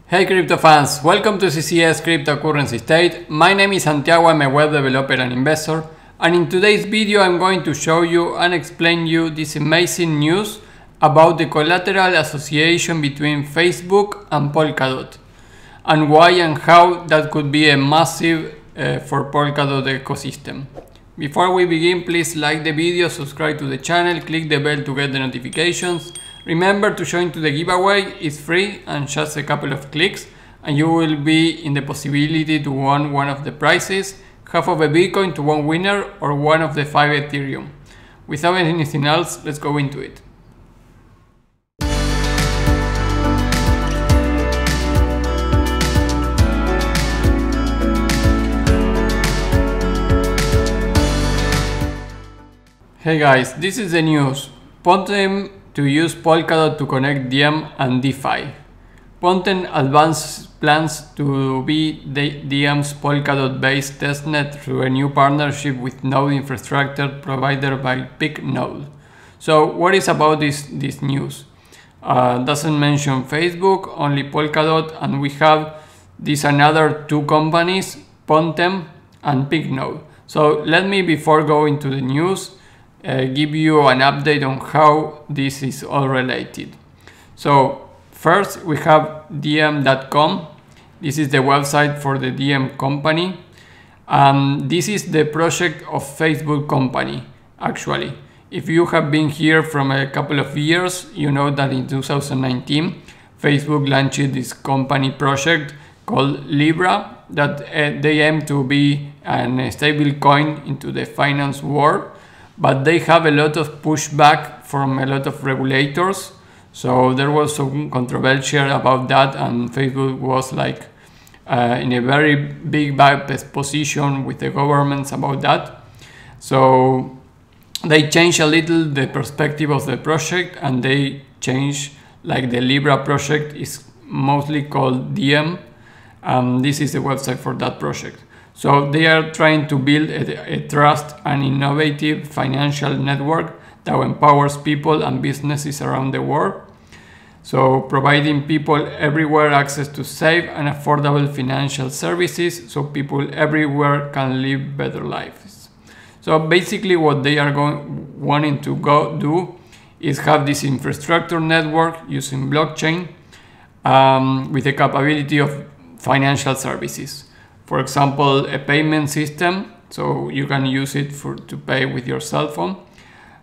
Hey crypto fans, welcome to CCS Cryptocurrency State. My name is Santiago, I'm a web developer and investor, and in today's video I'm going to show you and explain you this amazing news about the collateral association between Facebook and Polkadot, and why and how that could be a massive for Polkadot ecosystem. Before we begin, please like the video, subscribe to the channel, click the bell to get the notifications. Remember to join to the giveaway, it's free and just a couple of clicks and you will be in the possibility to win one of the prizes, half of a Bitcoin to one winner or one of the 5 Ethereum. Without anything else, let's go into it. Hey guys, this is the news. Pontem to use Polkadot to connect Diem and DeFi. Pontem advances plans to be Diem's Polkadot-based testnet through a new partnership with node infrastructure provided by PickNode. So what is about this news? Doesn't mention Facebook, only Polkadot, and we have these another two companies, Pontem and PickNode. So let me, before going to the news, give you an update on how this is all related. So first we have Diem.com. This is the website for the Diem company. This is the project of Facebook company. Actually, if you have been here from a couple of years, you know that in 2019 Facebook launched this company project called Libra that they aim to be a stable coin into the finance world. But they have a lot of pushback from a lot of regulators. So there was some controversy about that, and Facebook was like in a very big position with the governments about that. So they changed a little the perspective of the project, and they changed, like, the Libra project is mostly called Diem. This is the website for that project. So they are trying to build a trust and innovative financial network that empowers people and businesses around the world. So providing people everywhere access to safe and affordable financial services so people everywhere can live better lives. So basically what they are wanting to do is have this infrastructure network using blockchain with the capability of financial services. For example, a payment system, so you can use it to pay with your cell phone.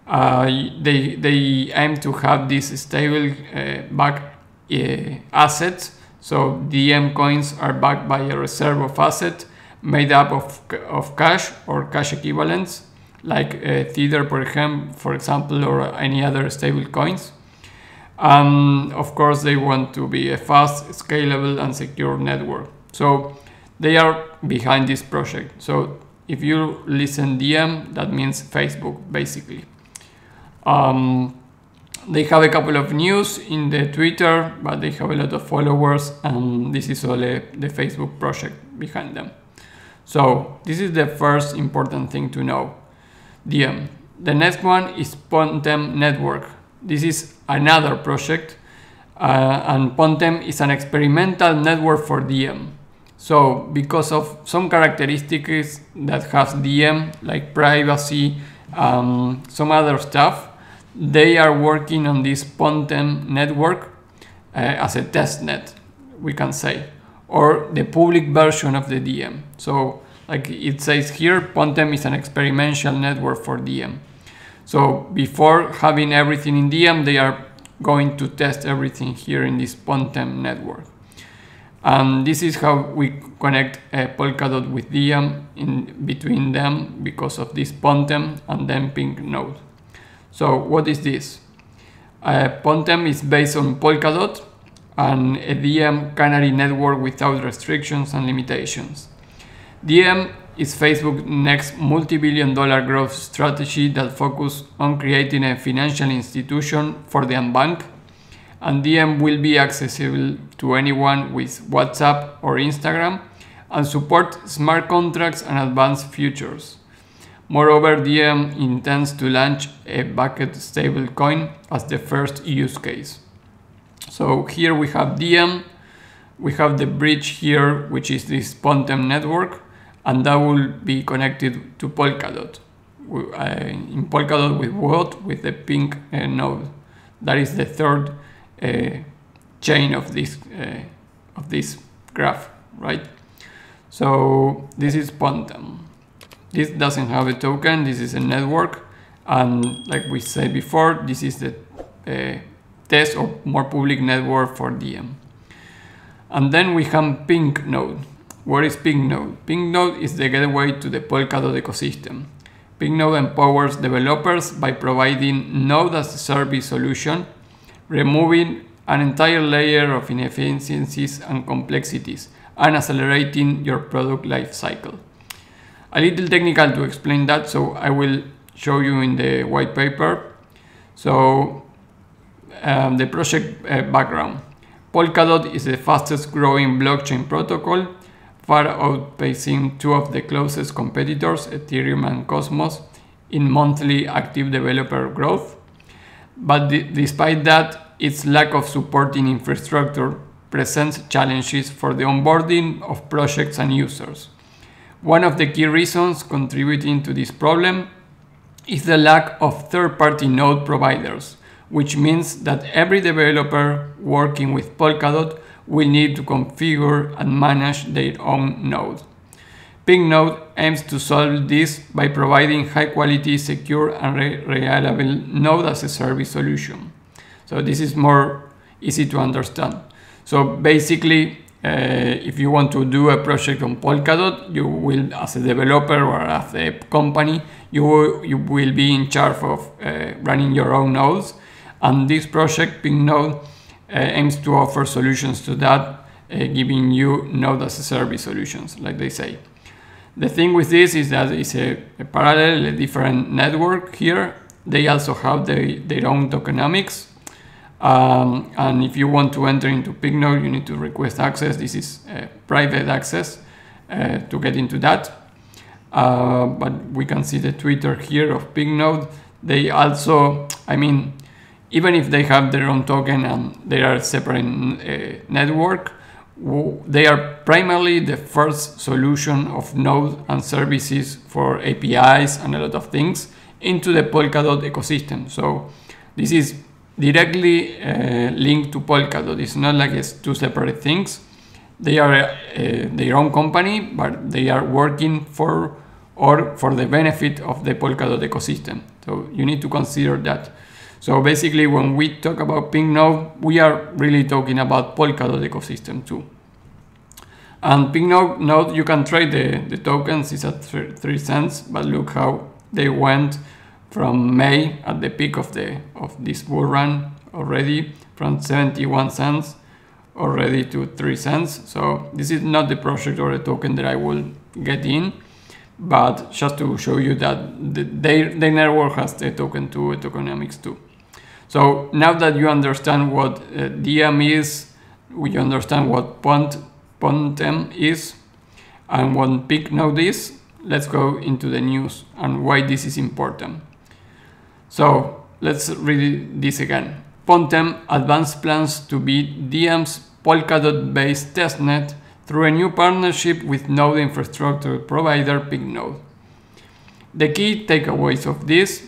They aim to have these stable assets. So Diem coins are backed by a reserve of assets made up of cash or cash equivalents, like Tether, for example, or any other stable coins. Of course, they want to be a fast, scalable, and secure network. So they are behind this project. So if you listen Diem, that means Facebook, basically. They have a couple of news in the Twitter, but they have a lot of followers, and this is all the Facebook project behind them. So this is the first important thing to know. Diem. The next one is Pontem Network. This is another project, and Pontem is an experimental network for Diem. So because of some characteristics that has Diem, like privacy, some other stuff, they are working on this Pontem network as a testnet, we can say, or the public version of the Diem. So like it says here, Pontem is an experimental network for Diem. So before having everything in Diem, they are going to test everything here in this Pontem network. This is how we connect Polkadot with Diem in between them because of this Pontem and then PickNode. So what is this? Pontem is based on Polkadot and a Diem canary network without restrictions and limitations. Diem is Facebook's next multi-billion-dollar growth strategy that focuses on creating a financial institution for the unbanked. And Diem will be accessible to anyone with WhatsApp or Instagram and support smart contracts and advanced features. Moreover, Diem intends to launch a backed stablecoin as the first use case. So here we have Diem we have the bridge here, which is this Pontem network, and that will be connected to Polkadot. In Polkadot with what? With the pink node. That is the third chain of this graph, right? So this is Pontem. This doesn't have a token. This is a network, and like we said before, this is the test or more public network for Diem. And then we have Pink Node. What is Pink Node? Pink Node is the gateway to the Polkadot ecosystem. Pink Node empowers developers by providing node as a service solution, removing an entire layer of inefficiencies and complexities, and accelerating your product life cycle. A little technical to explain that, so I will show you in the white paper. So the project background. Polkadot is the fastest growing blockchain protocol, far outpacing two of the closest competitors, Ethereum and Cosmos, in monthly active developer growth. But despite that, its lack of supporting infrastructure presents challenges for the onboarding of projects and users. One of the key reasons contributing to this problem is the lack of third-party node providers, which means that every developer working with Polkadot will need to configure and manage their own node. Pink Node aims to solve this by providing high-quality, secure, and reliable node as a service solution. So this is more easy to understand. So basically, if you want to do a project on Polkadot, you will, as a developer or as a company, you will be in charge of running your own nodes. And this project, Pink Node, aims to offer solutions to that, giving you node as a service solutions, like they say. The thing with this is that it's a parallel, a different network here. They also have their own tokenomics. And if you want to enter into Pink Node, you need to request access. This is private access to get into that. But we can see the Twitter here of Pink Node. They also, I mean, even if they have their own token and they are a separate network, they are primarily the first solution of node and services for APIs and a lot of things into the Polkadot ecosystem. So this is directly linked to Polkadot. It's not like it's two separate things. They are their own company, but they are working for the benefit of the Polkadot ecosystem. So you need to consider that. So basically, when we talk about Pink Node, we are really talking about Polkadot ecosystem too. And Pink Node, you can trade the tokens. It's at 3 cents, but look how they went from May at the peak of this bull run already, from 71 cents already to 3 cents. So this is not the project or the token that I will get in, but just to show you that their network has the token too, tokenomics too. So now that you understand what Diem is, we understand what Pontem is, and what Pink Node is, let's go into the news and why this is important. So let's read this again. Pontem advanced plans to be Diem's Polkadot-based testnet through a new partnership with node infrastructure provider Pink Node. The key takeaways of this: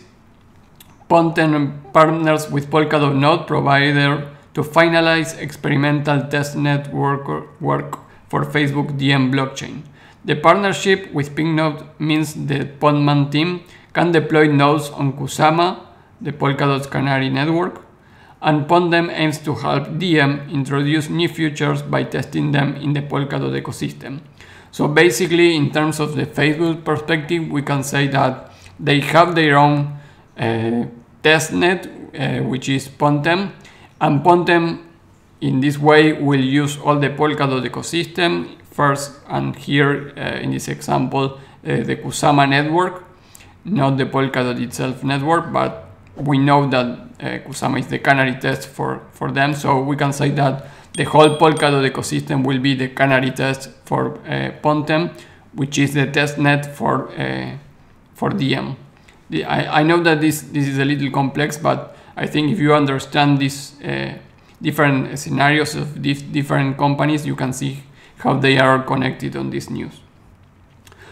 Pontem partners with Polkadot node provider to finalize experimental testnet work for Facebook Diem blockchain. The partnership with Pink Node means the Pontem team can deploy nodes on Kusama, the Polkadot's Canary network, and Pontem aims to help Diem introduce new features by testing them in the Polkadot ecosystem. So basically, in terms of the Facebook perspective, we can say that they have their own testnet, which is Pontem, and Pontem in this way will use all the Polkadot ecosystem first, and here in this example the Kusama network, not the Polkadot itself network, but we know that Kusama is the canary test for them, so we can say that the whole Polkadot ecosystem will be the canary test for Pontem, which is the testnet for Diem. I know that this is a little complex, but I think if you understand this different scenarios of different companies. You can see how they are connected on this news.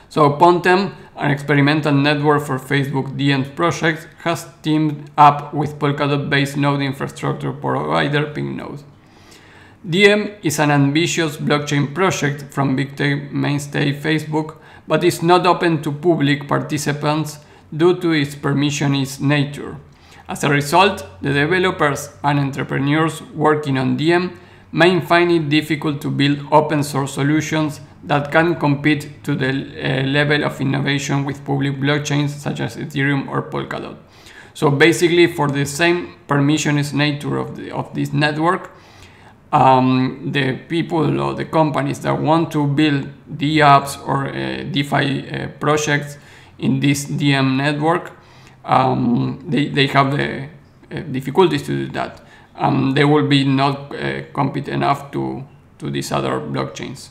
So Pontem, an experimental network for Facebook DMs projects, has teamed up with Polkadot-based node infrastructure provider PinkNode. Diem is an ambitious blockchain project from big tech mainstay Facebook, but is not open to public participants due to its permissionless nature. As a result, the developers and entrepreneurs working on Diem may find it difficult to build open source solutions that can compete to the level of innovation with public blockchains such as Ethereum or Polkadot. So basically, for the same permissionless nature of this network, the people or the companies that want to build DApps or DeFi projects in this Diem network, they have the difficulties to do that. They will be not competent enough to these other blockchains.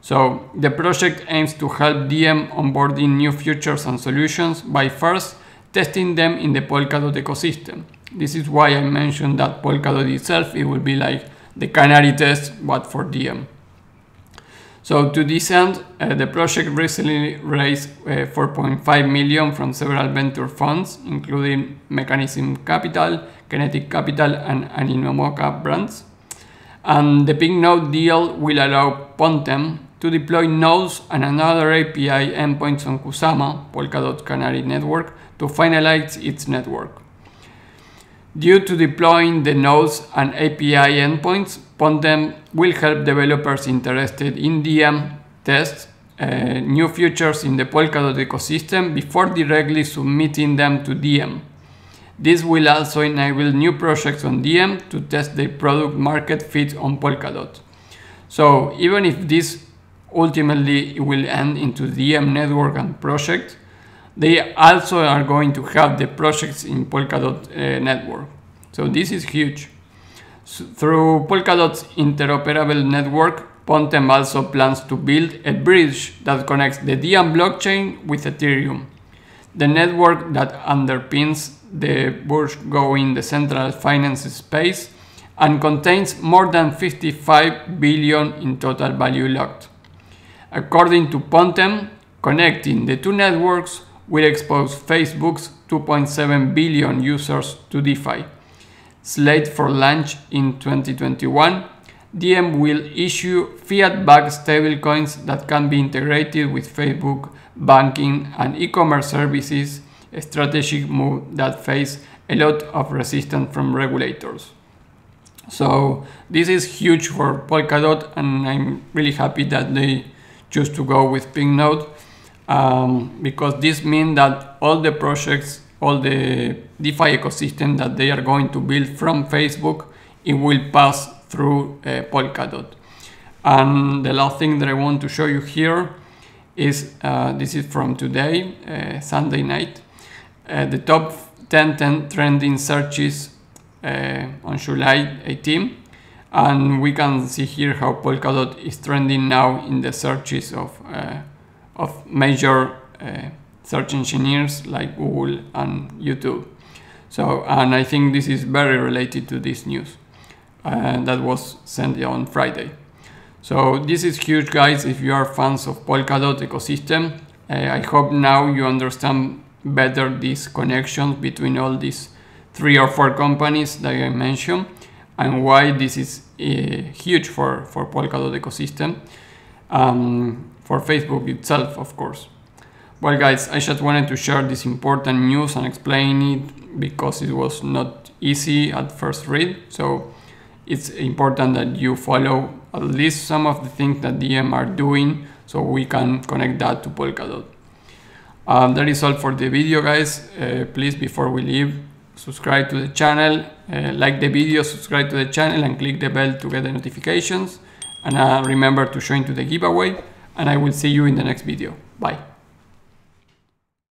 So the project aims to help Diem onboarding new features and solutions by first testing them in the Polkadot ecosystem. This is why I mentioned that Polkadot itself, it will be like the canary test, but for Diem. So to this end, the project recently raised 4.5 million from several venture funds, including Mechanism Capital, Kinetic Capital, and Animoca brands. And the PinkNode deal will allow Pontem to deploy nodes and another API endpoints on Kusama, Polkadot Canary network, to finalize its network. Due to deploying the nodes and API endpoints, Pontem will help developers interested in Diem test new features in the Polkadot ecosystem before directly submitting them to Diem. This will also enable new projects on Diem to test their product market fit on Polkadot. So even if this ultimately will end into Diem network and project, they also are going to have the projects in Polkadot network. So this is huge. So through Polkadot's interoperable network, Pontem also plans to build a bridge that connects the Diem blockchain with Ethereum, the network that underpins the burgeoning decentralized finance space and contains more than 55 billion in total value locked. According to Pontem, connecting the two networks will expose Facebook's 2.7 billion users to DeFi. Slated for launch in 2021, Diem will issue fiat-backed stablecoins that can be integrated with Facebook banking and e-commerce services, a strategic move that faces a lot of resistance from regulators. So this is huge for Polkadot, and I'm really happy that they choose to go with PinkNode, because this means that all the projects, all the DeFi ecosystem that they are going to build from Facebook, it will pass through Polkadot. And the last thing that I want to show you here is, this is from today, Sunday night, the top 10 trending searches on July 18. And we can see here how Polkadot is trending now in the searches of major search engineers like Google and YouTube. So, and I think this is very related to this news that was sent on Friday. So this is huge, guys. If you are fans of Polkadot ecosystem, I hope now you understand better these connections between all these 3 or 4 companies that I mentioned, and why this is huge for Polkadot ecosystem, for Facebook itself, of course. Well, guys, I just wanted to share this important news and explain it because it was not easy at first read. So it's important that you follow at least some of the things that Diem are doing, so we can connect that to Polkadot. That is all for the video, guys. Please, before we leave, subscribe to the channel, like the video, subscribe to the channel, and click the bell to get the notifications. And remember to join to the giveaway, and I will see you in the next video. Bye.